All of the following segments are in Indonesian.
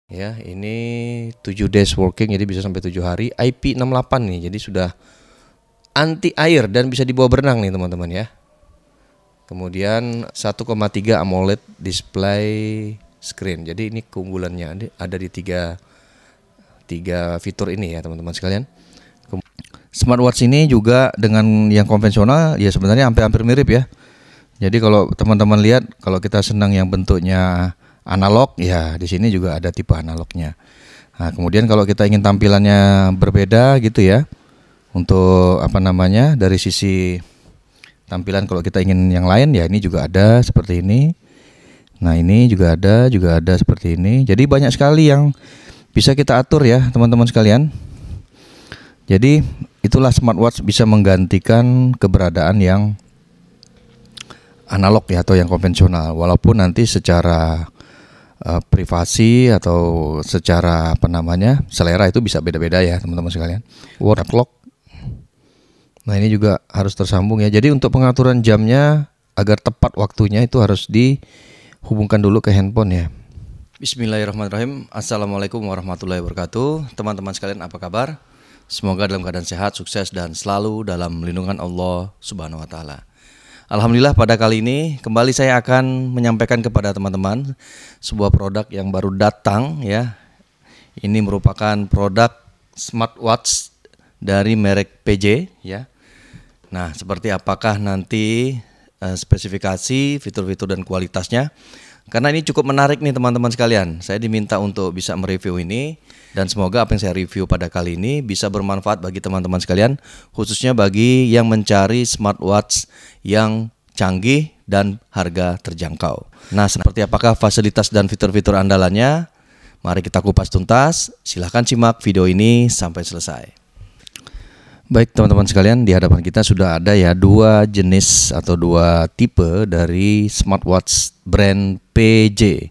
Ya, ini 7 days working, jadi bisa sampai 7 hari. IP68 nih, jadi sudah anti air dan bisa dibawa berenang nih teman-teman ya. Kemudian 1,3 AMOLED display screen. Jadi ini keunggulannya ada di tiga fitur ini ya teman-teman sekalian. Smartwatch ini juga dengan yang konvensional ya sebenarnya hampir mirip ya. Jadi kalau teman-teman lihat, kalau kita senang yang bentuknya analog, ya di sini juga ada tipe analognya. Nah, kemudian kalau kita ingin tampilannya berbeda gitu ya, untuk dari sisi tampilan kalau kita ingin yang lain ya ini juga ada seperti ini. Nah ini juga ada seperti ini. Jadi banyak sekali yang bisa kita atur ya teman-teman sekalian. Jadi itulah smartwatch bisa menggantikan keberadaan yang analog ya atau yang konvensional. Walaupun nanti secara privasi atau secara selera itu bisa beda-beda ya teman-teman sekalian. World clock. Nah ini juga harus tersambung ya. Jadi untuk pengaturan jamnya agar tepat waktunya itu harus dihubungkan dulu ke handphone ya. Bismillahirrahmanirrahim. Assalamualaikum warahmatullahi wabarakatuh. Teman-teman sekalian apa kabar? Semoga dalam keadaan sehat, sukses dan selalu dalam lindungan Allah Subhanahu wa taala. Alhamdulillah pada kali ini kembali saya akan menyampaikan kepada teman-teman sebuah produk yang baru datang ya. Ini merupakan produk smartwatch dari merek PJ ya. Nah, seperti apakah nanti spesifikasi, fitur-fitur dan kualitasnya? Karena ini cukup menarik nih teman-teman sekalian. Saya diminta untuk bisa mereview ini dan semoga apa yang saya review pada kali ini bisa bermanfaat bagi teman-teman sekalian, khususnya bagi yang mencari smartwatch yang canggih dan harga terjangkau. Nah, seperti apakah fasilitas dan fitur-fitur andalannya? Mari kita kupas tuntas. Silahkan simak video ini sampai selesai. Baik teman-teman sekalian, di hadapan kita sudah ada ya dua jenis atau dua tipe dari smartwatch brand PJ.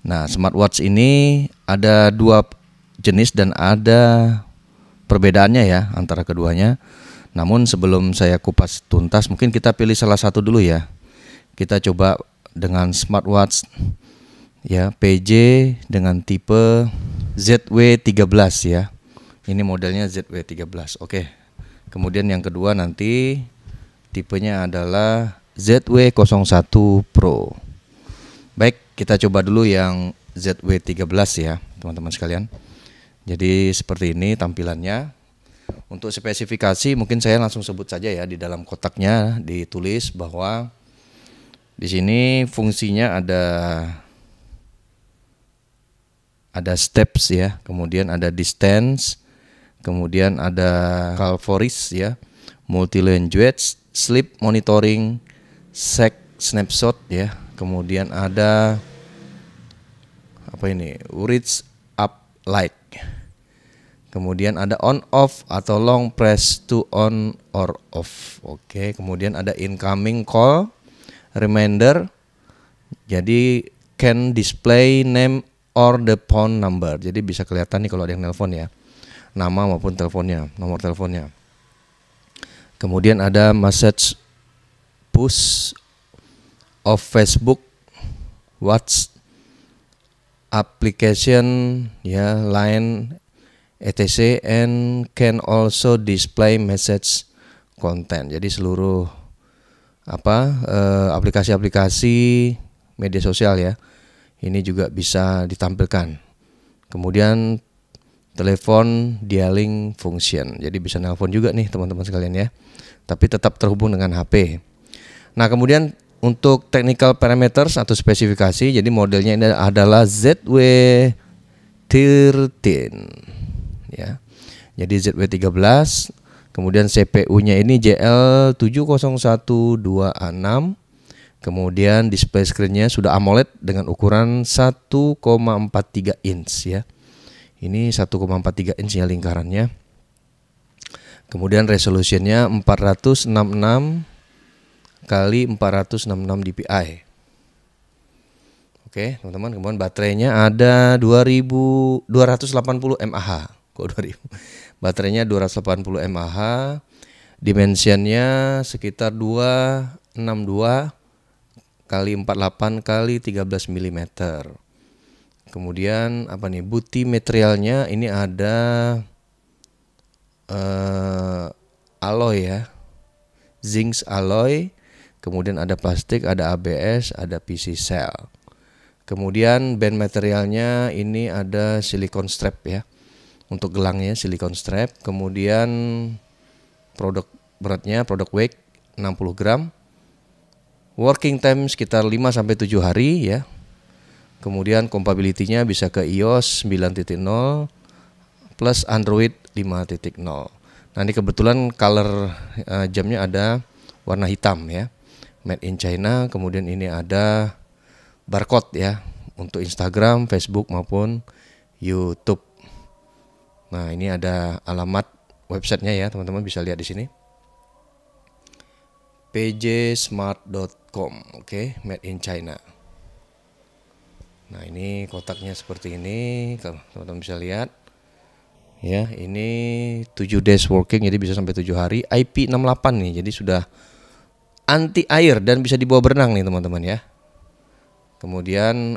Nah, smartwatch ini ada dua jenis dan ada perbedaannya ya antara keduanya. Namun sebelum saya kupas tuntas, mungkin kita pilih salah satu dulu ya. Kita coba dengan smartwatch ya PJ dengan tipe ZW13 ya. Ini modelnya ZW13. Oke. Kemudian yang kedua nanti tipenya adalah ZW01 Pro. Baik, kita coba dulu yang ZW13 ya, teman-teman sekalian. Jadi seperti ini tampilannya. Untuk spesifikasi mungkin saya langsung sebut saja ya, di dalam kotaknya ditulis bahwa di sini fungsinya ada steps ya, kemudian ada distance, kemudian ada call voice ya, multi language, sleep monitoring, snapshot ya, kemudian ada reach up light, kemudian ada on off atau long press to on or off. Oke, kemudian ada incoming call, reminder, jadi can display name or the phone number, jadi bisa kelihatan nih kalau ada yang nelpon ya, nama maupun teleponnya, nomor teleponnya. Kemudian ada message push of Facebook, WhatsApp application ya, Line, etc, and can also display message content. Jadi seluruh aplikasi-aplikasi media sosial ya, ini juga bisa ditampilkan. Kemudian telepon dialing function, jadi bisa nelpon juga nih teman-teman sekalian ya, tapi tetap terhubung dengan HP. Nah, kemudian untuk technical parameters atau spesifikasi, jadi modelnya ini adalah ZW13 ya. Jadi ZW13, kemudian CPU-nya ini JL70126. Kemudian display screen-nya sudah AMOLED dengan ukuran 1,43 inch ya. Ini 1,43 inch ya lingkarannya. Kemudian resolusinya 466 kali 466 dpi. Oke, teman-teman, kemudian baterainya ada 280 mAh. Kok 2000? Baterainya 280 mAh. Dimensionnya sekitar 262 kali 48 kali 13 mm. Kemudian apa nih? Bukti materialnya ini ada alloy ya, zinc alloy. Kemudian ada plastik, ada ABS, ada PC cell. Kemudian band materialnya ini ada silicone strap ya, untuk gelangnya silicone strap. Kemudian produk beratnya, produk weight 60 gram. Working time sekitar 5-7 hari ya. Kemudian compatibility-nya bisa ke iOS 9.0 plus Android 5.0. Nah, ini kebetulan color jamnya ada warna hitam ya, made in China. Kemudian ini ada barcode ya untuk Instagram, Facebook maupun YouTube. Nah, ini ada alamat websitenya ya, teman-teman bisa lihat di sini. pjsmart.com. Oke, made in China. Nah, ini kotaknya seperti ini, kalau teman-teman bisa lihat. Ya, ini 7 days working, jadi bisa sampai 7 hari. IP68 nih, jadi sudah anti air dan bisa dibawa berenang nih teman-teman ya. Kemudian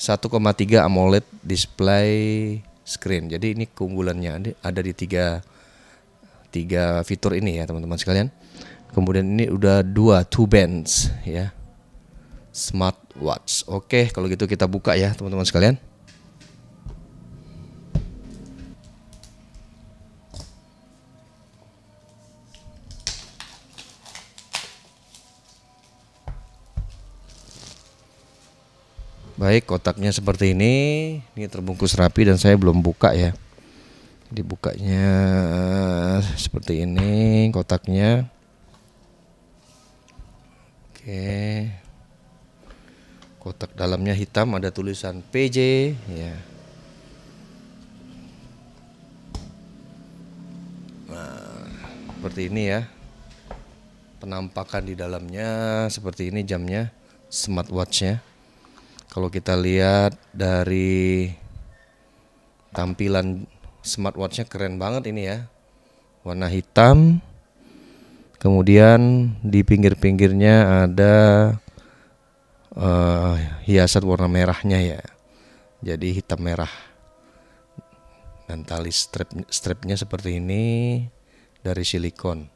1,3 AMOLED display screen. Jadi ini keunggulannya ada di tiga fitur ini ya teman-teman sekalian. Kemudian ini udah two bands ya, smartwatch. Oke, kalau gitu kita buka ya teman-teman sekalian. Baik, kotaknya seperti ini terbungkus rapi dan saya belum buka ya. Dibukanya seperti ini kotaknya. Oke. Kotak dalamnya hitam, ada tulisan PJ ya. Nah, seperti ini ya. Penampakan di dalamnya seperti ini jamnya, smartwatch-nya. Kalau kita lihat dari tampilan smartwatch-nya keren banget ini ya. Warna hitam. Kemudian di pinggir-pinggirnya ada hiasan warna merahnya ya. Jadi hitam merah. Dan tali strapnya seperti ini dari silikon.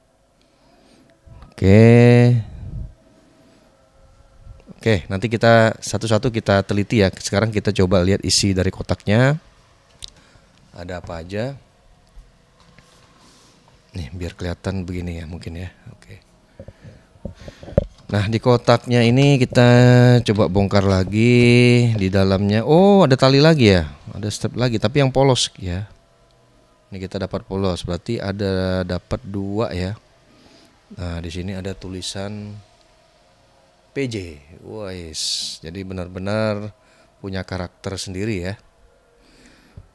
Oke, nanti kita satu-satu kita teliti ya. Sekarang kita coba lihat isi dari kotaknya. Ada apa aja? Nih, biar kelihatan begini ya mungkin ya. Oke. Nah, di kotaknya ini kita coba bongkar lagi di dalamnya. Oh, ada tali lagi ya. Ada strap lagi, tapi yang polos ya. Ini kita dapat polos, berarti ada dapat 2 ya. Nah, di sini ada tulisan PJ. Wais, jadi benar-benar punya karakter sendiri ya.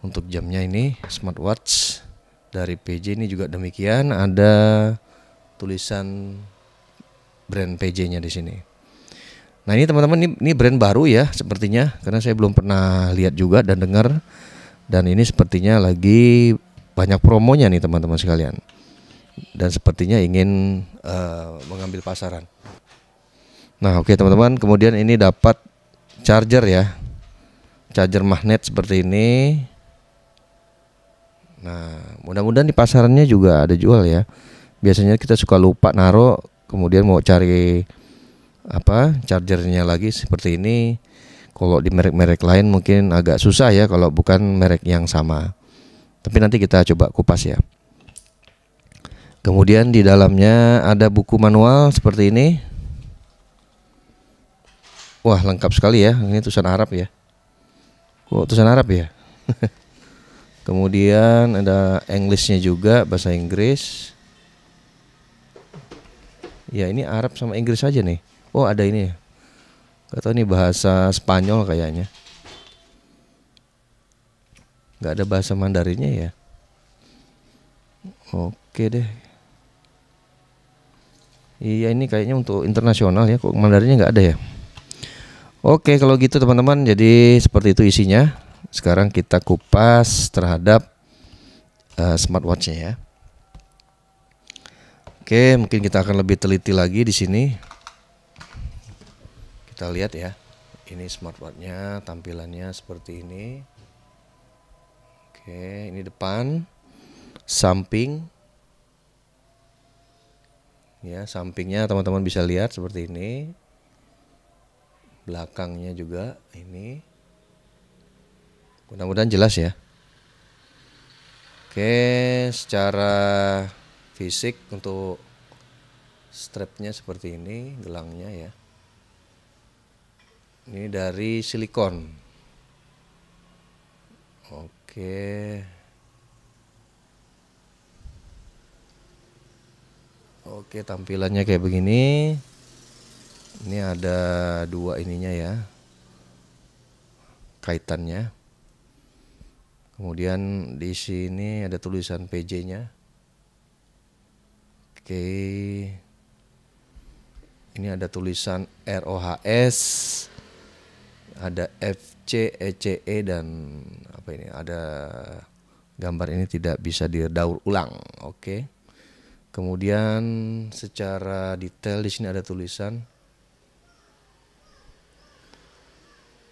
Untuk jamnya ini smartwatch dari PJ ini juga demikian, ada tulisan brand PJ-nya di sini. Nah, ini teman-teman ini brand baru ya sepertinya, karena saya belum pernah lihat juga dan dengar. Dan ini sepertinya lagi banyak promonya nih teman-teman sekalian. Dan sepertinya ingin mengambil pasaran. Nah, oke teman-teman, kemudian ini dapat charger ya, charger magnet seperti ini. Nah, mudah-mudahan di pasarannya juga ada jual ya. Biasanya kita suka lupa naruh, kemudian mau cari chargernya lagi seperti ini. Kalau di merek-merek lain mungkin agak susah ya kalau bukan merek yang sama. Tapi nanti kita coba kupas ya. Kemudian di dalamnya ada buku manual seperti ini. Wah, lengkap sekali ya. Ini tulisan Arab ya. Kok tulisan Arab ya? Kemudian ada Englishnya juga, bahasa Inggris. Ya, ini Arab sama Inggris aja nih. Oh, ada ini. Gak tahu ini bahasa Spanyol kayaknya. Gak ada bahasa Mandarinnya ya. Oke deh. Iya, ini kayaknya untuk internasional ya. Kok Mandarinnya gak ada ya? Oke, kalau gitu teman-teman, jadi seperti itu isinya. Sekarang kita kupas terhadap smartwatch-nya ya. Oke, mungkin kita akan lebih teliti lagi di sini. Kita lihat ya. Ini smartwatch-nya, tampilannya seperti ini. Oke, ini depan, samping. Ya, sampingnya teman-teman bisa lihat seperti ini. Belakangnya juga ini. Mudah-mudahan jelas ya. Oke, secara fisik untuk strapnya seperti ini, gelangnya ya. Ini dari silikon. Oke. Oke, tampilannya kayak begini. Ini ada dua ininya ya, kaitannya. Kemudian di sini ada tulisan PJ-nya. Oke. Ini ada tulisan ROHS, ada FC, ECE dan apa ini? Ada gambar ini tidak bisa didaur ulang. Oke. Kemudian secara detail di sini ada tulisan.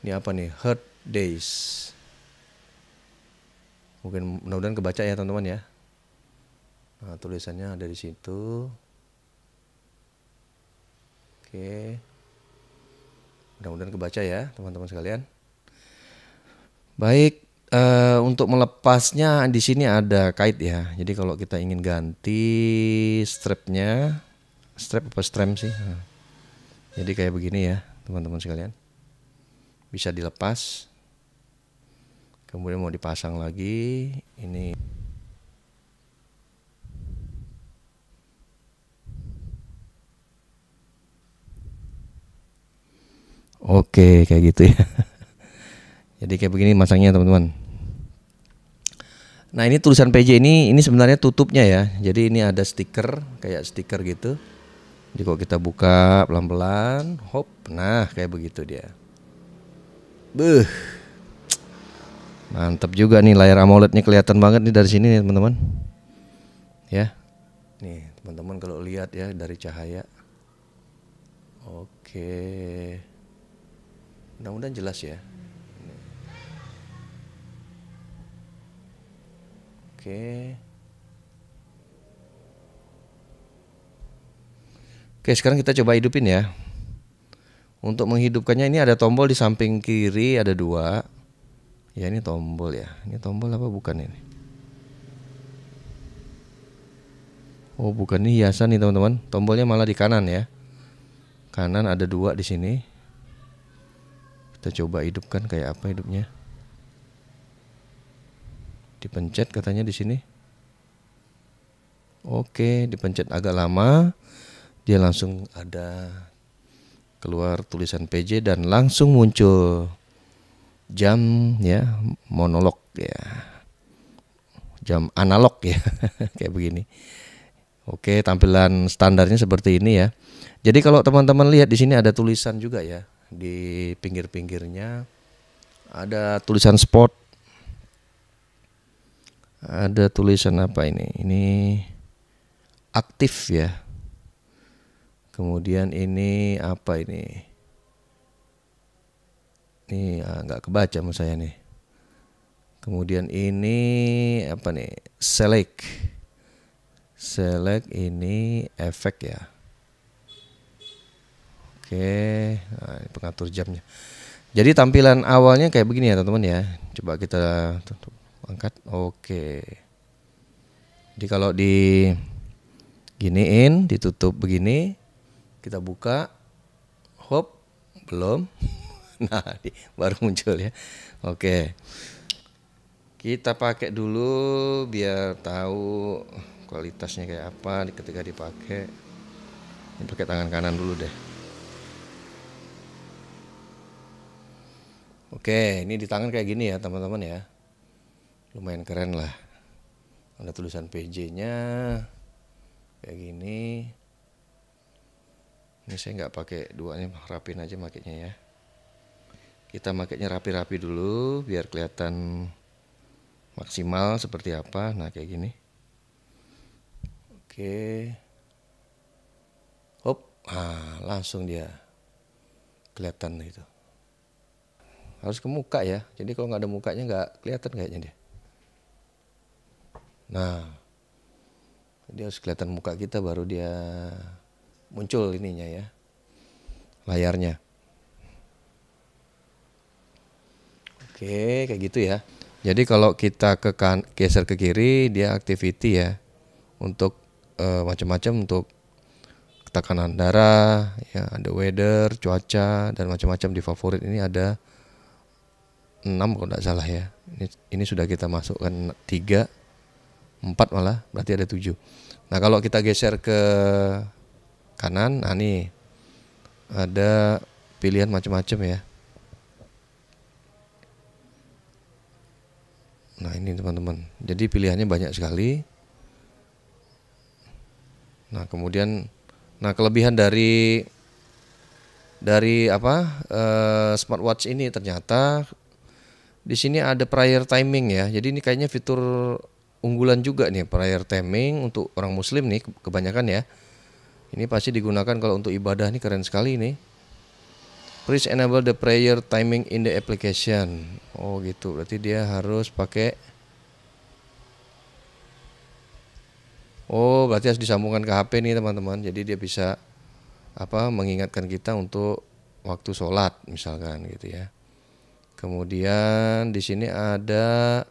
Ini apa nih? Heart Days. Mungkin mudah-mudahan kebaca ya teman-teman ya. Nah, tulisannya ada di situ. Oke. Mudah-mudahan kebaca ya teman-teman sekalian. Baik, untuk melepasnya di sini ada kait ya. Jadi kalau kita ingin ganti strapnya, strap apa stram sih? Nah, jadi kayak begini ya teman-teman sekalian. Bisa dilepas. Kemudian mau dipasang lagi. Ini. Oke, kayak gitu ya. Jadi kayak begini masangnya teman-teman. Nah, ini tulisan PJ ini sebenarnya tutupnya ya. Jadi ini ada stiker, kayak stiker gitu. Jadi kalau kita buka pelan-pelan, hop, nah kayak begitu dia. Beuh. Mantap juga nih, layar AMOLED-nya kelihatan banget nih dari sini nih teman-teman. Ya. Nih, teman-teman kalau lihat ya dari cahaya. Oke. Mudah-mudahan jelas ya. Oke. Oke, sekarang kita coba hidupin ya. Untuk menghidupkannya ini ada tombol di samping kiri, ada dua. Ya, ini tombol ya. Ini tombol apa bukan ini? Oh, bukan, ini hiasan nih teman-teman. Tombolnya malah di kanan ya. Kanan ada dua di sini. Kita coba hidupkan kayak apa hidupnya. Dipencet katanya di sini. Oke, dipencet agak lama. Dia langsung ada keluar tulisan PJ dan langsung muncul jam ya, monolog ya. Jam analog ya. Kayak begini. Oke, tampilan standarnya seperti ini ya. Jadi kalau teman-teman lihat di sini ada tulisan juga ya. Di pinggir-pinggirnya ada tulisan sport. Ada tulisan apa ini? Ini aktif ya. Kemudian ini apa ini? Ini nggak kebaca sama saya nih. Kemudian ini apa nih? Select. Select ini efek ya. Oke, nah, ini pengatur jamnya. Jadi tampilan awalnya kayak begini ya teman-teman ya. Coba kita tutup, angkat. Oke. Jadi kalau di giniin, ditutup begini, kita buka, hop, belum. Nah, baru muncul ya. Oke. Kita pakai dulu biar tahu kualitasnya kayak apa ketika dipakai. Ini pakai tangan kanan dulu deh. Oke, ini di tangan kayak gini ya teman-teman ya. Lumayan keren lah. Ada tulisan PJ-nya kayak gini. Ini saya nggak pakai duanya, rapin aja makainya ya. Kita makainya rapi-rapi dulu biar kelihatan maksimal seperti apa. Nah, kayak gini. Oke. Hop, langsung dia kelihatan itu. harus ke muka ya. Jadi kalau nggak ada mukanya nggak kelihatan kayaknya dia. Nah, dia harus kelihatan muka kita baru dia muncul ininya ya, layarnya. Oke, kayak gitu ya. Jadi kalau kita geser ke kiri, dia activity ya, untuk macam-macam, untuk tekanan darah, ya ada weather, cuaca, dan macam-macam. Di favorit ini ada 6 kalau tidak salah ya. Ini sudah kita masukkan 3, 4 malah, berarti ada 7. Nah kalau kita geser ke kanan, nah nih ada pilihan macam-macam ya. Nah ini teman-teman, jadi pilihannya banyak sekali. Nah kemudian, nah kelebihan dari smartwatch ini ternyata di sini ada prayer timing ya. Jadi ini kayaknya fitur unggulan juga nih, prayer timing untuk orang muslim nih kebanyakan ya. Ini pasti digunakan kalau untuk ibadah, nih keren sekali nih. Please enable the prayer timing in the application. Oh gitu, berarti dia harus pakai. Oh berarti harus disambungkan ke HP nih teman-teman. Jadi dia bisa mengingatkan kita untuk waktu sholat misalkan gitu ya. Kemudian di sini ada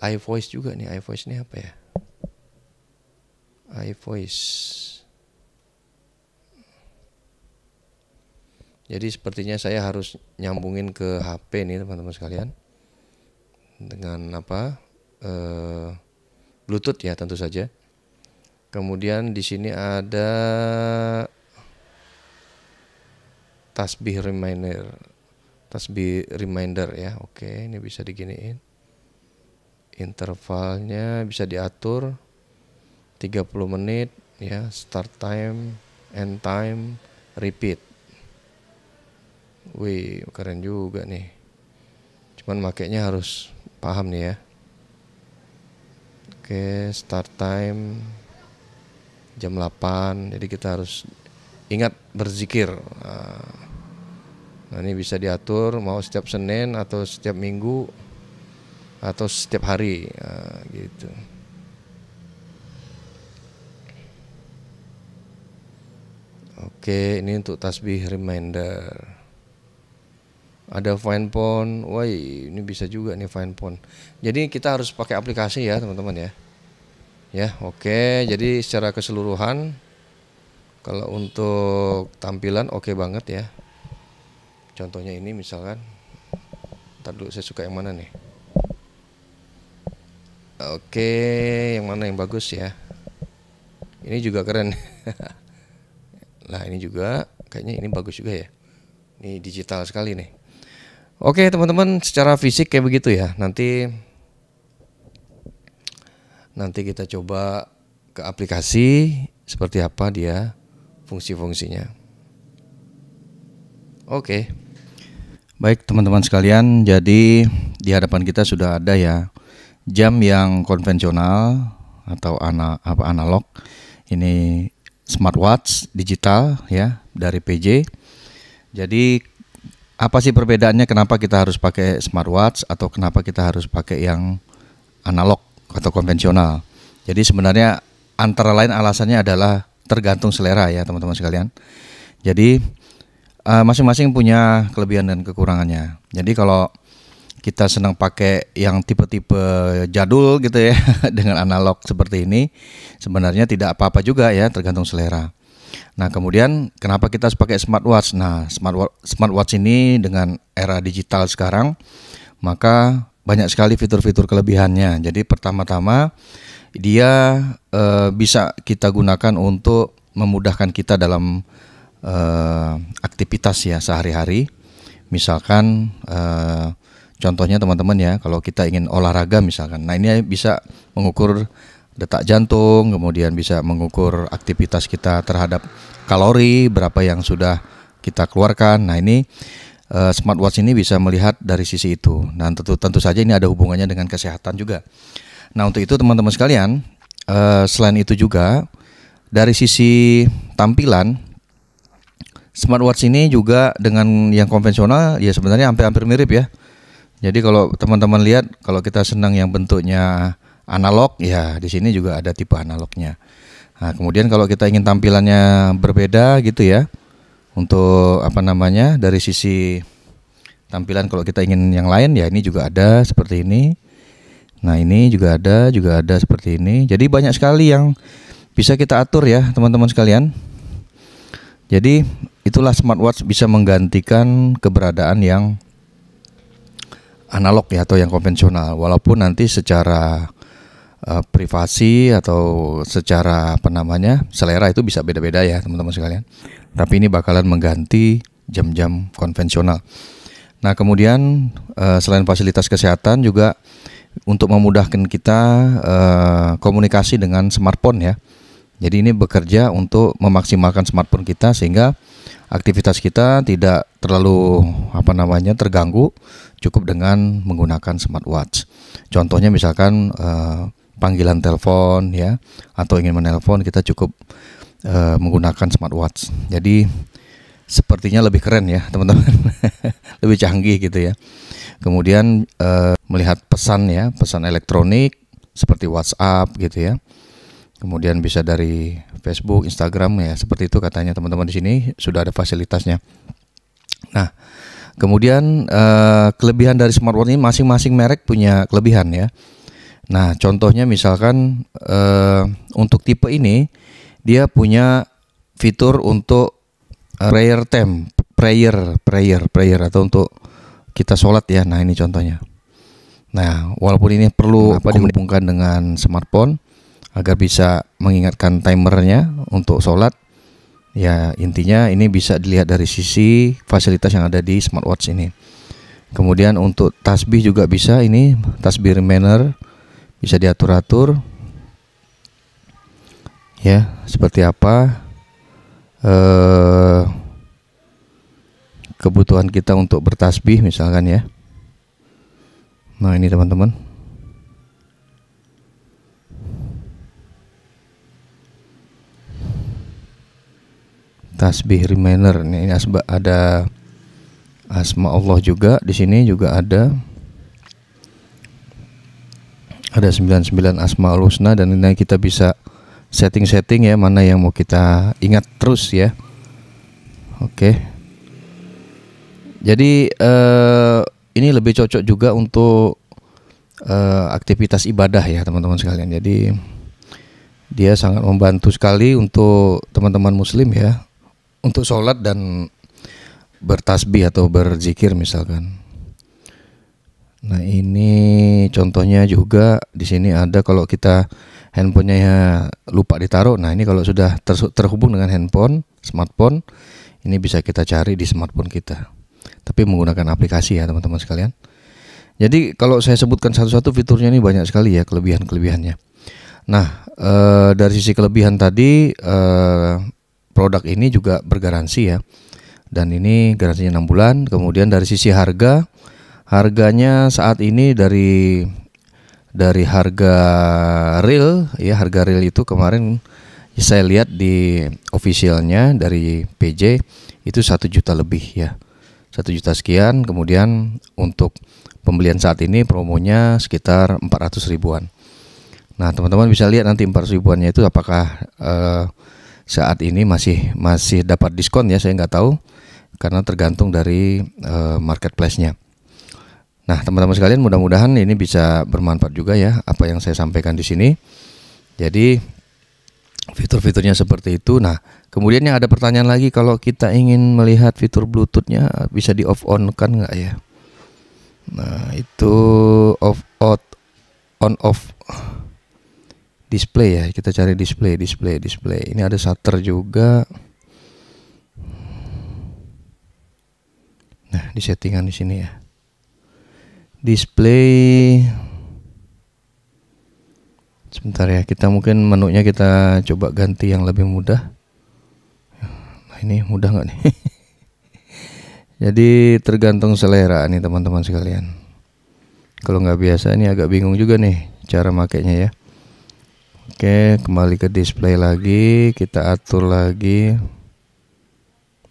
iVoice juga nih. iVoice ini apa ya? iVoice. Jadi sepertinya saya harus nyambungin ke HP nih teman-teman sekalian. Dengan Bluetooth ya tentu saja. Kemudian di sini ada tasbih reminder ya. Oke, ini bisa diginiin. Intervalnya bisa diatur 30 menit ya, start time, end time, repeat. Wih, keren juga nih. Cuman makainya harus paham nih ya. Oke, start time jam 8. Jadi kita harus ingat berzikir. Nah, ini bisa diatur mau setiap Senin atau setiap Minggu atau setiap hari, gitu. Oke, ini untuk tasbih reminder. Ada Find Phone, wah ini bisa juga nih Find Phone. Jadi kita harus pakai aplikasi ya teman-teman ya. Ya oke, jadi secara keseluruhan kalau untuk tampilan oke banget ya. Contohnya ini misalkan, ntar dulu saya suka yang mana nih. Oke, yang mana yang bagus ya. Ini juga keren. Nah ini juga, kayaknya ini bagus juga ya. Ini digital sekali nih. Oke teman-teman, secara fisik kayak begitu ya. Nanti kita coba ke aplikasi seperti apa dia fungsi-fungsinya. Oke. Baik teman-teman sekalian, jadi di hadapan kita sudah ada ya jam yang konvensional atau analog. Ini smartwatch digital ya dari PJ. Jadi apa sih perbedaannya, kenapa kita harus pakai smartwatch atau kenapa kita harus pakai yang analog atau konvensional? Jadi sebenarnya antara lain alasannya adalah tergantung selera ya teman-teman sekalian. Jadi masing-masing punya kelebihan dan kekurangannya. Jadi kalau kita senang pakai yang tipe-tipe jadul gitu ya dengan analog seperti ini, sebenarnya tidak apa-apa juga ya, tergantung selera. Nah kemudian kenapa kita harus pakai smartwatch? Nah smartwatch ini dengan era digital sekarang, maka banyak sekali fitur-fitur kelebihannya. Jadi pertama-tama dia bisa kita gunakan untuk memudahkan kita dalam aktivitas ya sehari-hari. Misalkan contohnya teman-teman ya, kalau kita ingin olahraga misalkan, nah ini bisa mengukur detak jantung, kemudian bisa mengukur aktivitas kita terhadap kalori, berapa yang sudah kita keluarkan. Nah ini smartwatch ini bisa melihat dari sisi itu. Nah tentu saja ini ada hubungannya dengan kesehatan juga. Nah untuk itu teman-teman sekalian, selain itu juga dari sisi tampilan, smartwatch ini juga dengan yang konvensional ya sebenarnya hampir-hampir mirip ya. Jadi kalau teman-teman lihat, kalau kita senang yang bentuknya analog, ya di sini juga ada tipe analognya. Nah, kemudian kalau kita ingin tampilannya berbeda gitu ya, untuk dari sisi tampilan kalau kita ingin yang lain ya ini juga ada seperti ini. Nah ini juga ada seperti ini. Jadi banyak sekali yang bisa kita atur ya teman-teman sekalian. Jadi itulah smartwatch bisa menggantikan keberadaan yang analog ya atau yang konvensional. Walaupun nanti secara privasi atau secara selera itu bisa beda-beda ya teman-teman sekalian. Tapi ini bakalan mengganti jam-jam konvensional. Nah kemudian selain fasilitas kesehatan juga untuk memudahkan kita komunikasi dengan smartphone ya. Jadi ini bekerja untuk memaksimalkan smartphone kita sehingga aktivitas kita tidak terlalu terganggu, cukup dengan menggunakan smartwatch. Contohnya misalkan panggilan telepon ya, atau ingin menelpon kita cukup menggunakan smartwatch. Jadi sepertinya lebih keren ya teman-teman, lebih canggih gitu ya. Kemudian melihat pesan elektronik seperti WhatsApp gitu ya. Kemudian bisa dari Facebook, Instagram ya, seperti itu katanya teman-teman di sini sudah ada fasilitasnya. Nah, kemudian kelebihan dari smartwatch ini masing-masing merek punya kelebihan ya. Nah, contohnya misalkan untuk tipe ini dia punya fitur untuk prayer time, prayer atau untuk kita sholat ya. Nah ini contohnya. Nah walaupun ini perlu dihubungkan dengan smartphone agar bisa mengingatkan timernya untuk sholat. Ya intinya ini bisa dilihat dari sisi fasilitas yang ada di smartwatch ini. Kemudian untuk tasbih juga bisa, ini tasbih reminder bisa diatur-atur. Ya seperti apa kebutuhan kita untuk bertasbih misalkan ya. Nah ini teman-teman, tasbih reminder. Ini ada asma Allah juga di sini, juga ada 99 asmaul husna, dan ini kita bisa setting ya mana yang mau kita ingat terus ya. Oke. Jadi ini lebih cocok juga untuk aktivitas ibadah ya teman-teman sekalian. Jadi dia sangat membantu sekali untuk teman-teman muslim ya, untuk sholat dan bertasbih atau berzikir misalkan. Nah ini contohnya juga di sini ada kalau kita handphonenya lupa ditaruh. Nah ini kalau sudah terhubung dengan handphone, smartphone, ini bisa kita cari di smartphone kita. Tapi menggunakan aplikasi ya teman-teman sekalian. Jadi kalau saya sebutkan satu-satu fiturnya ini banyak sekali ya kelebihan-kelebihannya. Nah dari sisi kelebihan tadi, produk ini juga bergaransi ya. Dan ini garansinya 6 bulan. Kemudian dari sisi harganya saat ini dari harga real ya, harga real itu kemarin saya lihat di officialnya dari PJ itu 1 juta lebih ya, 1 juta sekian. Kemudian untuk pembelian saat ini promonya sekitar 400 ribuan. Nah teman-teman bisa lihat nanti 400 ribuannya itu apakah saat ini masih dapat diskon ya, saya nggak tahu karena tergantung dari marketplace-nya. Nah, teman-teman sekalian, mudah-mudahan ini bisa bermanfaat juga ya apa yang saya sampaikan di sini. Jadi fitur-fiturnya seperti itu. Nah, kemudian yang ada pertanyaan lagi, kalau kita ingin melihat fitur Bluetooth-nya bisa di off on kan nggak ya? Nah, itu on off display ya. Kita cari display. Ini ada shutter juga. Nah, di settingan di sini ya. Display. Sebentar ya, kita mungkin menunya kita coba ganti yang lebih mudah. Nah, ini mudah nggak nih? Jadi tergantung selera nih teman-teman sekalian. Kalau nggak biasa ini agak bingung juga nih cara makainya ya. Oke, kembali ke display lagi, kita atur lagi.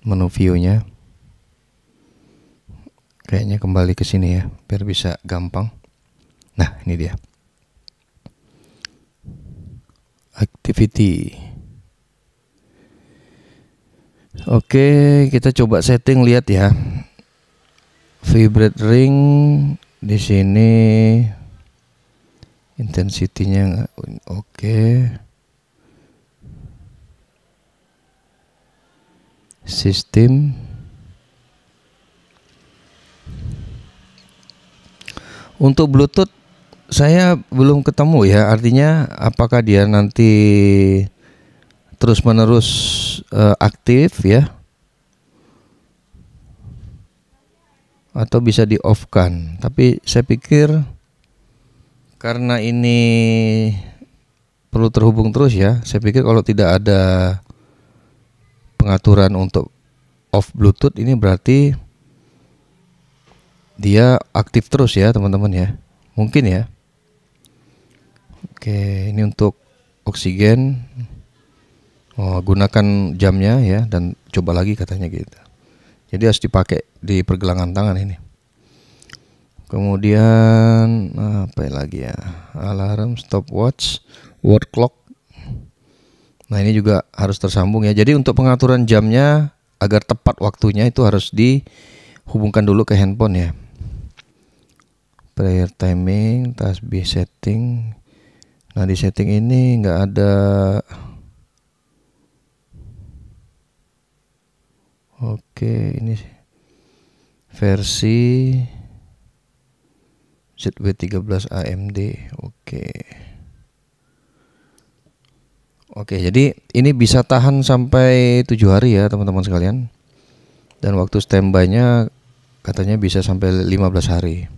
menu view-nya. Kayaknya kembali ke sini ya, biar bisa gampang. Nah, ini dia. Activity. Oke, kita coba setting, lihat ya. Vibrate ring di sini intensity-nya oke. Sistem. Untuk Bluetooth saya belum ketemu ya, artinya apakah dia nanti terus-menerus aktif ya, atau bisa di off kan. Tapi saya pikir karena ini perlu terhubung terus ya, saya pikir kalau tidak ada pengaturan untuk off Bluetooth ini berarti dia aktif terus ya teman-teman ya, mungkin ya. Oke, ini untuk oksigen. Gunakan jamnya ya, dan coba lagi katanya gitu. Jadi harus dipakai di pergelangan tangan ini. Kemudian apa lagi ya? Alarm, stopwatch, word clock. Nah, ini juga harus tersambung ya. Jadi untuk pengaturan jamnya agar tepat waktunya itu harus dihubungkan dulu ke handphone ya. Prayer timing, tasbih setting. Nah, di setting ini nggak ada. Oke, ini versi ZW13 AMD. Oke, jadi ini bisa tahan sampai 7 hari ya teman-teman sekalian. Dan waktu standby-nya katanya bisa sampai 15 hari.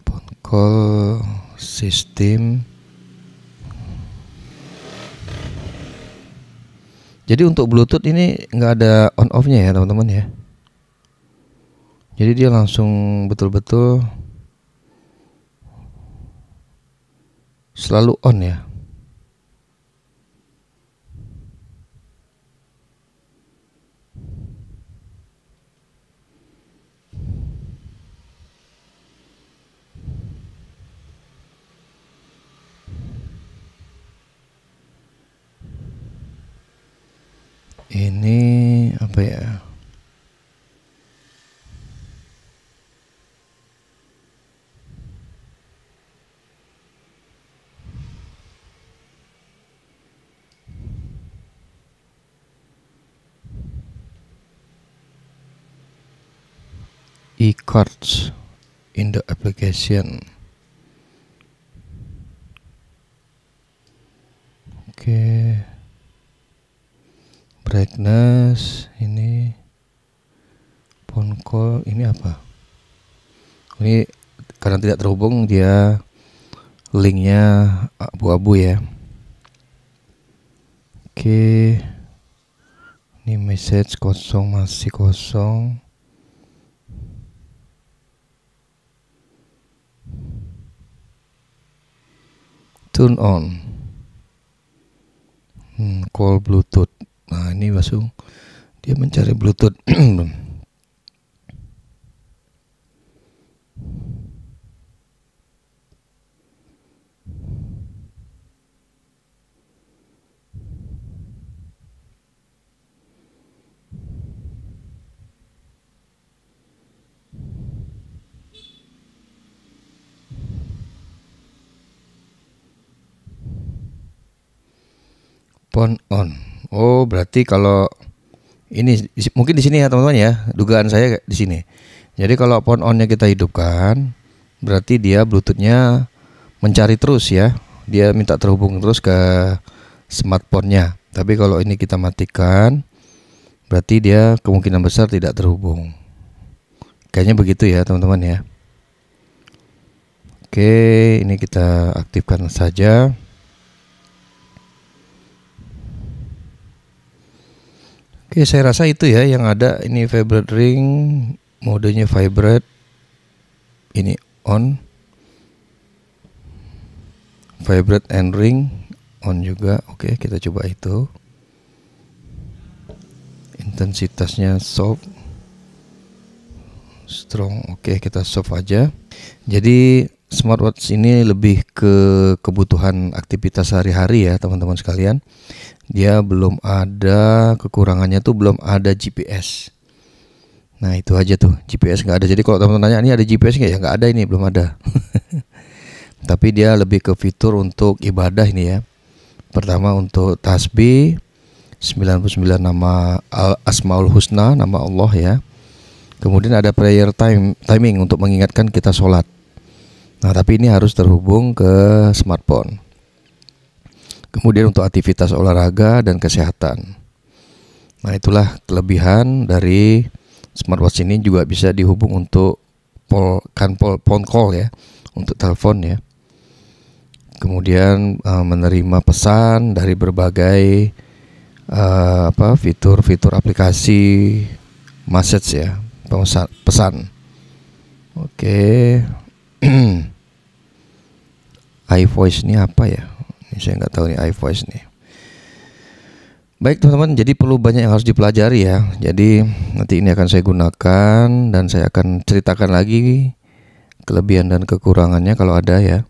Phone call system. Jadi untuk Bluetooth ini nggak ada on off-nya ya teman-teman ya. Jadi dia langsung betul-betul selalu on ya. Ini apa ya? E-cards in the application. Oke. Brightness ini, phone call ini apa? Ini karena tidak terhubung, dia linknya abu-abu ya. Oke. Ini message kosong, masih kosong. Turn on. Call Bluetooth. Nah, ini langsung dia mencari Bluetooth. Phone on. Oh, berarti kalau ini mungkin di sini ya teman-teman ya, dugaan saya di sini. Jadi kalau phone on-nya kita hidupkan, berarti dia Bluetooth-nya mencari terus ya. Dia minta terhubung terus ke smartphone-nya. Tapi kalau ini kita matikan, berarti dia kemungkinan besar tidak terhubung. Kayaknya begitu ya teman-teman ya. Oke, ini kita aktifkan saja. Oke, saya rasa itu ya yang ada. Ini vibrate ring, modenya vibrate. Ini on. Vibrate and ring on juga. Oke, kita coba itu. Intensitasnya soft, strong. Oke, kita soft aja. Jadi smartwatch ini lebih ke kebutuhan aktivitas sehari-hari ya teman-teman sekalian. Dia belum ada, kekurangannya tuh belum ada GPS. Nah itu aja tuh, GPS nggak ada. Jadi kalau teman-teman tanya ini ada GPS nggak, ya nggak ada, ini belum ada. Tapi dia lebih ke fitur untuk ibadah ini ya. Pertama untuk tasbih, 99 nama Asmaul Husna, nama Allah ya. Kemudian ada prayer timing untuk mengingatkan kita sholat. Nah tapi ini harus terhubung ke smartphone. Kemudian untuk aktivitas olahraga dan kesehatan. Nah itulah kelebihan dari smartwatch ini, juga bisa dihubung untuk phone call ya, untuk telepon ya. Kemudian menerima pesan dari berbagai fitur-fitur aplikasi message ya, pesan. Oke. iVoice ini apa ya? Ini saya nggak tahu nih iVoice nih. Baik teman-teman, jadi perlu banyak yang harus dipelajari ya. Jadi nanti ini akan saya gunakan dan saya akan ceritakan lagi kelebihan dan kekurangannya kalau ada ya.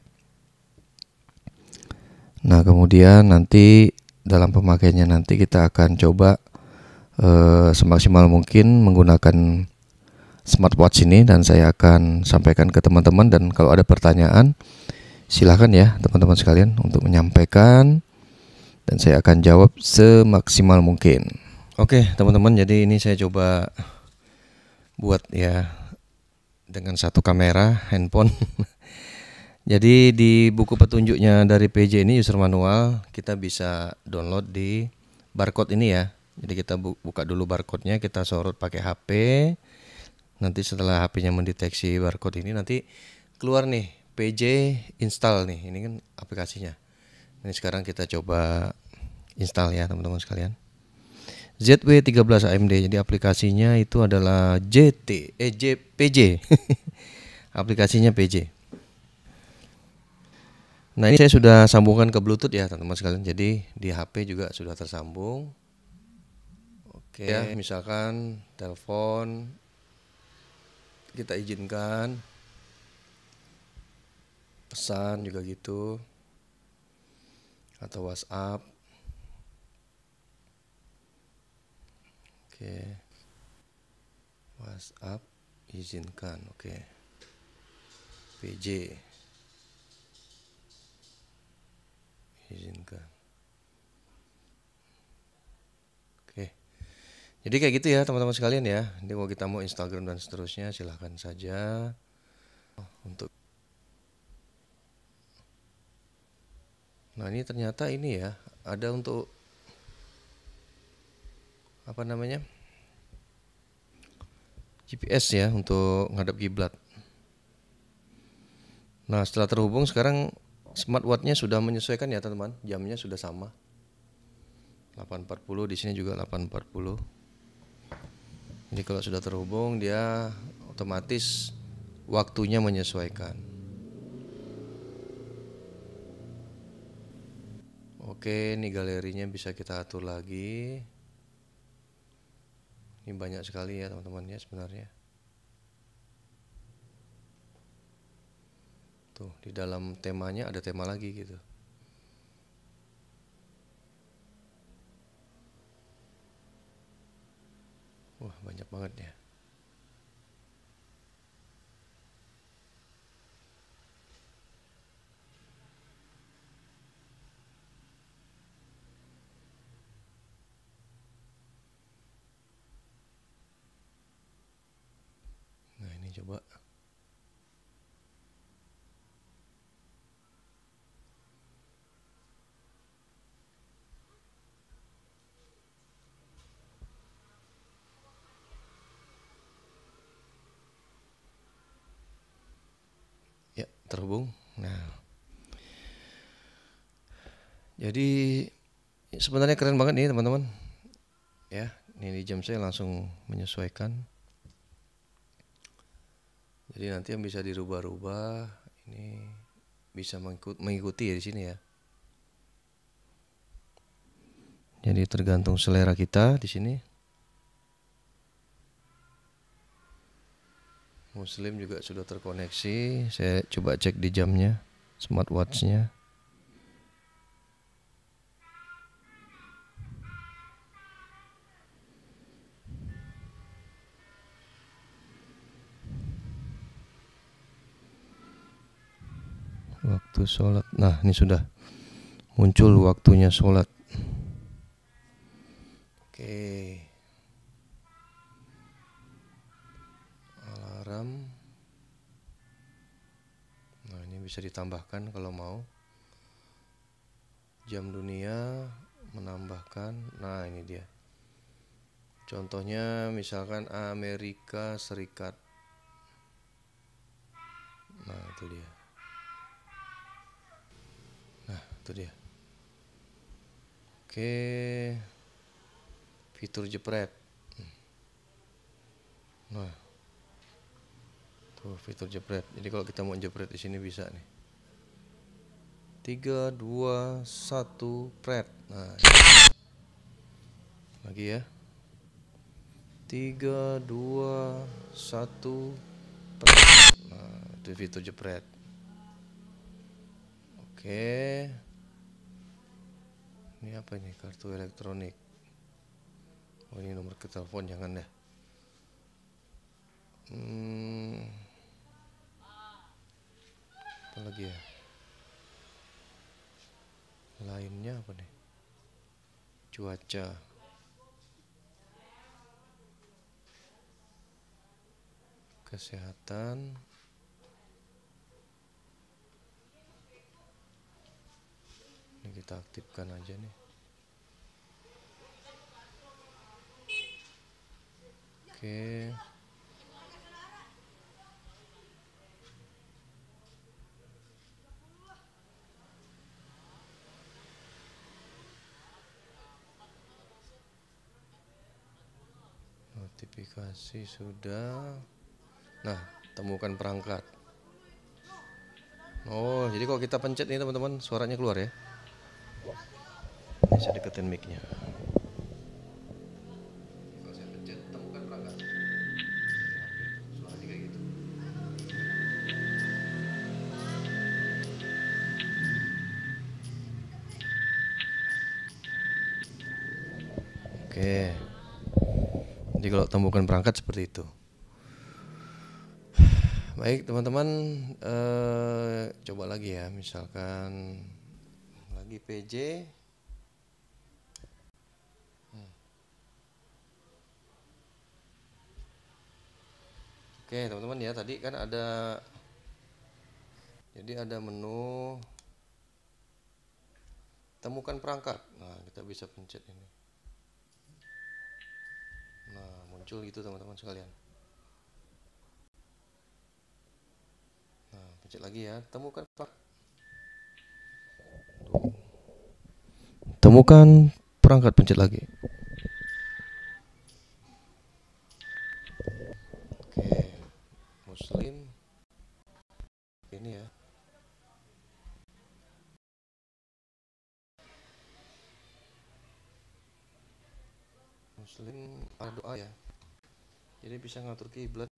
Nah kemudian nanti dalam pemakaiannya nanti kita akan coba semaksimal mungkin menggunakan smartwatch ini, dan saya akan sampaikan ke teman-teman. Dan kalau ada pertanyaan silahkan ya teman-teman sekalian untuk menyampaikan, dan saya akan jawab semaksimal mungkin. Oke teman-teman, jadi ini saya coba buat ya dengan satu kamera handphone. Jadi di buku petunjuknya dari PJ ini, user manual, kita bisa download di barcode ini ya. Jadi kita buka dulu barcode-nya, kita sorot pakai HP. Nanti setelah HP-nya mendeteksi barcode ini, nanti keluar nih PJ install nih. Ini kan aplikasinya. Ini sekarang kita coba install ya teman-teman sekalian. ZW13 AMD. Jadi aplikasinya itu adalah PJ. Aplikasinya PJ. Nah ini saya sudah sambungkan ke Bluetooth ya teman-teman sekalian. Jadi di HP juga sudah tersambung. Oke ya, misalkan telepon kita izinkan, pesan juga gitu, atau WhatsApp. Oke, WhatsApp izinkan. Oke, PJ izinkan. Oke, jadi kayak gitu ya teman-teman sekalian ya. Jadi kalau kita mau Instagram dan seterusnya silahkan saja. Untuk nah ini ternyata ini ya, ada untuk apa namanya, GPS ya, untuk ngadep kiblat. Nah setelah terhubung, sekarang smartwatch-nya sudah menyesuaikan ya teman-teman. Jamnya sudah sama 8.40, di sini juga 8.40. Jadi kalau sudah terhubung, dia otomatis waktunya menyesuaikan. Oke, ini galerinya bisa kita atur lagi. Ini banyak sekali ya teman-teman ya sebenarnya. Tuh, di dalam temanya ada tema lagi gitu. Wah, banyak banget ya. Nah, ini coba. Ya, terhubung. Nah, jadi sebenarnya keren banget nih teman-teman. Ya, ini jam saya langsung menyesuaikan. Jadi nanti yang bisa dirubah-rubah ini bisa mengikuti ya di sini ya. Jadi tergantung selera kita di sini. Muslim juga sudah terkoneksi. Saya coba cek di jamnya, smartwatch-nya. Waktu sholat. Nah, ini sudah muncul waktunya sholat. Oke. Alarm. Nah, ini bisa ditambahkan kalau mau. Jam dunia menambahkan. Nah, ini dia. Contohnya misalkan Amerika Serikat. Nah, itu dia. Nah, itu dia. Oke. Fitur jepret. Nah, tuh fitur jepret. Jadi kalau kita mau jepret di sini bisa nih. 3, 2, 1, pret. Nah, lagi ya. 3, 2, 1, pret. Nah, itu fitur jepret. Oke. Ini apa ini? Kartu elektronik. Oh, ini nomor ke telepon, jangan deh. Apa lagi ya? Lainnya apa nih? Cuaca. Kesehatan. Ini kita aktifkan aja nih. Oke. Notifikasi sudah. Nah, temukan perangkat. Oh, jadi kalau kita pencet nih teman-teman, suaranya keluar ya. Bisa deketin mic-nya. Kalau saya pencet, temukan perangkat. Suaranya kayak gitu. Oke. Jadi kalau temukan perangkat seperti itu. Baik teman-teman, coba lagi ya, misalkan lagi PJ. Oke teman-teman ya, tadi kan ada, jadi ada menu temukan perangkat. Nah, kita bisa pencet ini. Nah, muncul gitu teman-teman sekalian. Nah, pencet lagi ya, temukan perangkat. Temukan perangkat, pencet lagi. Oke, Muslim. Ini ya. Muslim ada doa ya. Jadi bisa ngatur kiblat.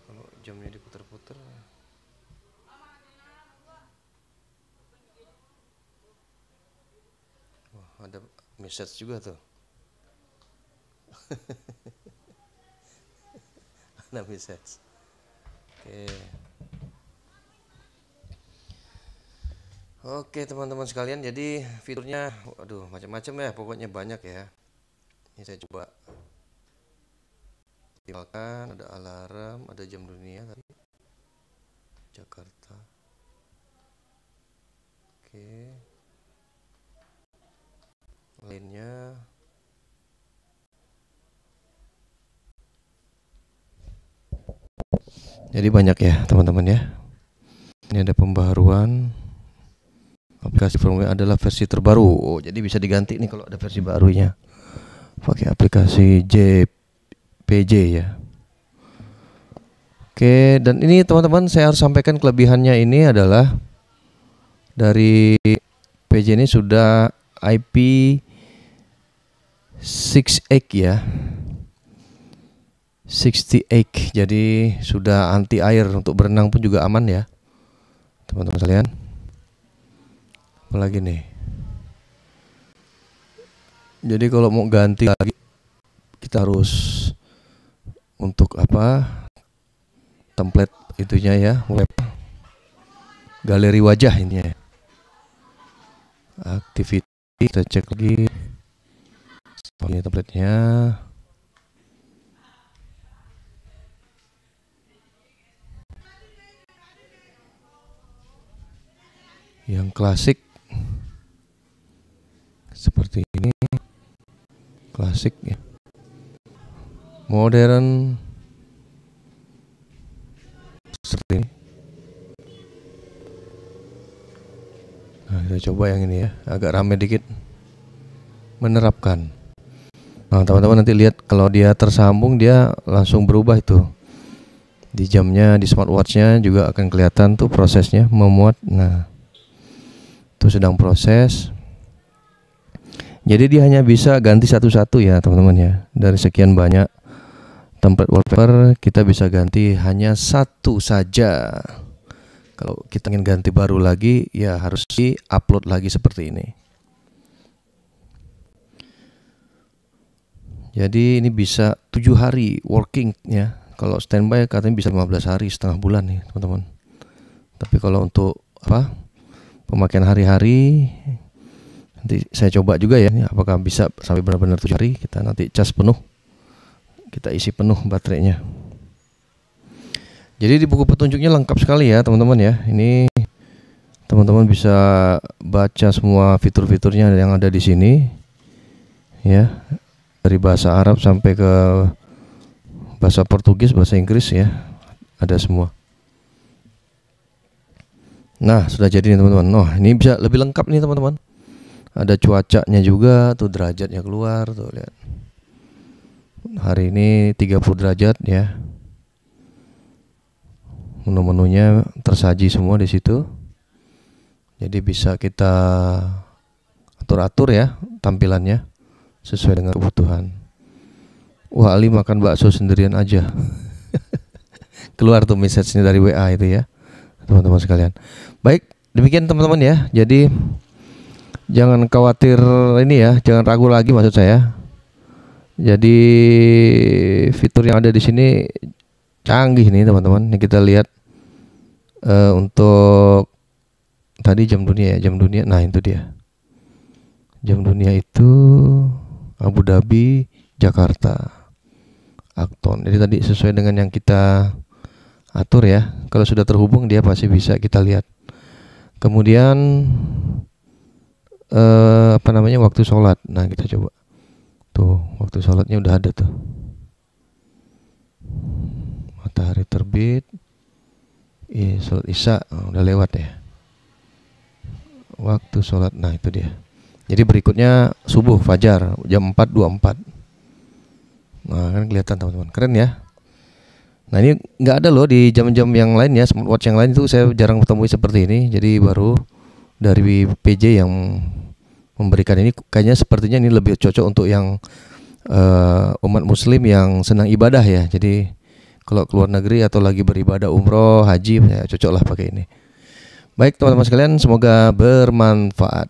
Kalau jamnya diputar-putar. Wah, ada message juga tuh. Ada message. Oke. Oke teman-teman sekalian, jadi fiturnya waduh macam-macam ya, pokoknya banyak ya. Ini saya coba aktifkan, ada alarm, ada jam dunia tadi Jakarta. Oke. Lainnya jadi banyak ya teman-teman ya. Ini ada pembaruan. Aplikasi firmware adalah versi terbaru. Oh, jadi bisa diganti nih kalau ada versi barunya. Pakai aplikasi JPJ ya. Oke, dan ini teman-teman saya harus sampaikan kelebihannya ini adalah Dari PJ ini sudah IP 68 ya. 68. Jadi sudah anti air, untuk berenang pun juga aman ya, teman-teman sekalian. Apalagi nih. Jadi kalau mau ganti lagi kita harus untuk apa? Template itunya ya, web galeri wajah ini ya. Activity kita cek lagi. Ini templatenya. Yang klasik seperti ini, klasik ya. Modern seperti ini. Nah, kita coba yang ini ya, agak rame dikit. Menerapkan. Nah, teman-teman nanti lihat kalau dia tersambung dia langsung berubah itu. Di jamnya, di smartwatchnya juga akan kelihatan tuh prosesnya memuat. Nah, itu sedang proses. Jadi dia hanya bisa ganti satu-satu ya teman-teman ya. Dari sekian banyak template wallpaper kita bisa ganti hanya satu saja. Kalau kita ingin ganti baru lagi ya harus di-upload lagi seperti ini. Jadi ini bisa 7 hari working ya. Kalau standby katanya bisa 15 hari, setengah bulan nih teman-teman. Tapi kalau untuk apa? Pemakaian hari-hari nanti saya coba juga ya, apakah bisa sampai benar-benar 7 hari. Kita nanti cas penuh, kita isi penuh baterainya. Jadi di buku petunjuknya lengkap sekali ya teman-teman ya. Ini teman-teman bisa baca semua fitur-fiturnya yang ada di sini ya, dari bahasa Arab sampai ke bahasa Portugis, bahasa Inggris ya, ada semua. Nah, sudah jadi nih teman-teman. Oh, ini bisa lebih lengkap nih teman-teman. Ada cuacanya juga, tuh derajatnya keluar, tuh lihat. Hari ini 30 derajat ya. Menu-menunya tersaji semua di situ. Jadi bisa kita atur-atur ya tampilannya sesuai dengan kebutuhan. Wah, Ali makan bakso sendirian aja. Keluar tuh message-nya dari WA itu ya, teman-teman sekalian. Baik, demikian teman-teman ya. Jadi jangan khawatir ini ya, jangan ragu lagi maksud saya. Jadi fitur yang ada di sini canggih nih teman-teman. Ini kita lihat untuk tadi jam dunia ya, jam dunia. Nah, itu dia. Jam dunia itu Abu Dhabi, Jakarta, Akton. Jadi tadi sesuai dengan yang kita atur ya. Kalau sudah terhubung dia pasti bisa kita lihat. Kemudian apa namanya, waktu sholat. Nah, kita coba. Tuh, waktu sholatnya udah ada tuh. Matahari terbit. Sholat Isya udah lewat ya. Waktu sholat, nah itu dia. Jadi berikutnya subuh, fajar, jam 4.24. Nah, kan kelihatan teman-teman, keren ya. Nah, ini nggak ada loh di jam-jam yang lain ya, smartwatch yang lain itu saya jarang ketemu seperti ini. Jadi baru dari PJ yang memberikan ini. Kayaknya sepertinya ini lebih cocok untuk yang umat muslim yang senang ibadah ya. Jadi kalau keluar negeri atau lagi beribadah umroh, haji ya cocoklah pakai ini. Baik teman-teman sekalian, semoga bermanfaat.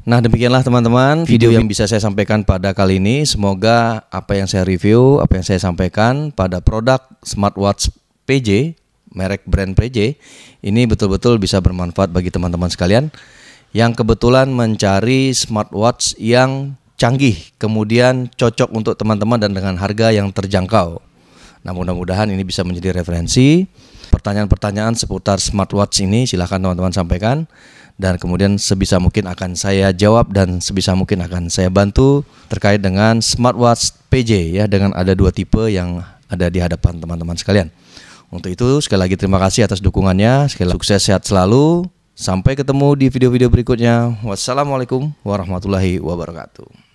Nah, demikianlah teman-teman video yang bisa saya sampaikan pada kali ini. Semoga apa yang saya review, apa yang saya sampaikan pada produk smartwatch PJ, merek brand PJ, ini betul-betul bisa bermanfaat bagi teman-teman sekalian yang kebetulan mencari smartwatch yang canggih, kemudian cocok untuk teman-teman dan dengan harga yang terjangkau. Nah, mudah-mudahan ini bisa menjadi referensi. Pertanyaan-pertanyaan seputar smartwatch ini silahkan teman-teman sampaikan. Dan kemudian sebisa mungkin akan saya jawab dan sebisa mungkin akan saya bantu terkait dengan smartwatch PJ ya, dengan ada 2 tipe yang ada di hadapan teman-teman sekalian. Untuk itu sekali lagi terima kasih atas dukungannya. Sekali lagi sukses, sehat selalu. Sampai ketemu di video-video berikutnya. Wassalamualaikum warahmatullahi wabarakatuh.